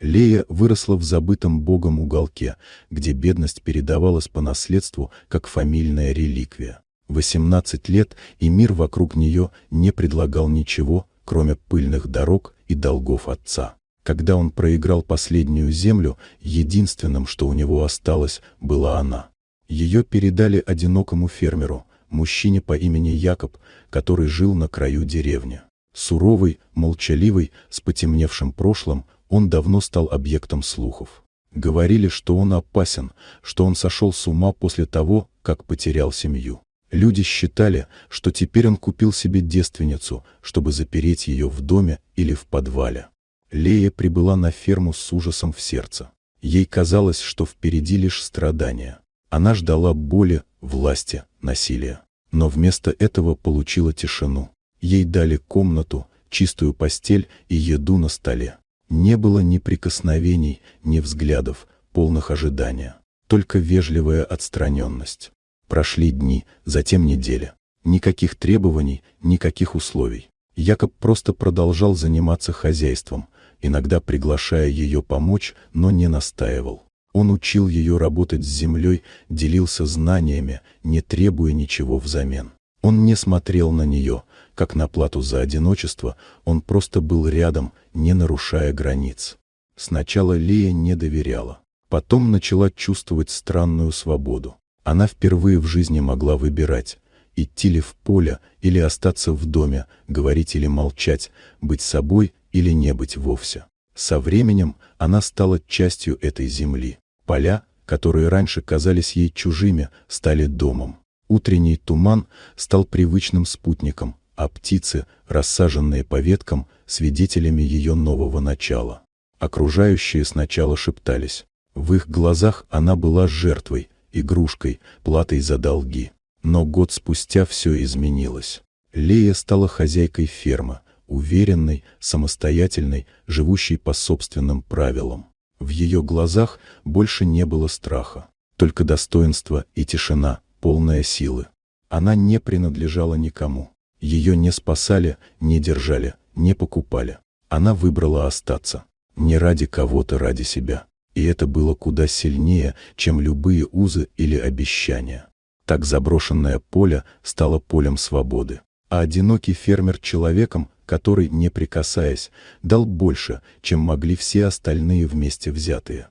Лея выросла в забытом Богом уголке, где бедность передавалась по наследству, как фамильная реликвия. 18 лет, и мир вокруг нее не предлагал ничего, кроме пыльных дорог и долгов отца. Когда он проиграл последнюю землю, единственным, что у него осталось, была она. Ее передали одинокому фермеру, мужчине по имени Якоб, который жил на краю деревни. Суровый, молчаливый, с потемневшим прошлым, он давно стал объектом слухов. Говорили, что он опасен, что он сошел с ума после того, как потерял семью. Люди считали, что теперь он купил себе девственницу, чтобы запереть ее в доме или в подвале. Лея прибыла на ферму с ужасом в сердце. Ей казалось, что впереди лишь страдания. Она ждала боли, власти, насилия. Но вместо этого получила тишину. Ей дали комнату, чистую постель и еду на столе. Не было ни прикосновений, ни взглядов, полных ожидания. Только вежливая отстраненность. Прошли дни, затем недели. Никаких требований, никаких условий. Якоб просто продолжал заниматься хозяйством, иногда приглашая ее помочь, но не настаивал. Он учил ее работать с землей, делился знаниями, не требуя ничего взамен. Он не смотрел на нее, как на плату за одиночество, он просто был рядом, не нарушая границ. Сначала Лея не доверяла, потом начала чувствовать странную свободу. Она впервые в жизни могла выбирать, идти ли в поле или остаться в доме, говорить или молчать, быть собой или не быть вовсе. Со временем она стала частью этой земли. Поля, которые раньше казались ей чужими, стали домом. Утренний туман стал привычным спутником, а птицы, рассаженные по веткам, свидетелями ее нового начала. Окружающие сначала шептались. В их глазах она была жертвой, игрушкой, платой за долги. Но год спустя все изменилось. Лея стала хозяйкой фермы, уверенной, самостоятельной, живущей по собственным правилам. В ее глазах больше не было страха, только достоинство и тишина, полная силы. Она не принадлежала никому. Ее не спасали, не держали, не покупали. Она выбрала остаться. Не ради кого-то, ради себя. И это было куда сильнее, чем любые узы или обещания. Так заброшенное поле стало полем свободы. А одинокий фермер человеком, который, не прикасаясь, дал больше, чем могли все остальные вместе взятые.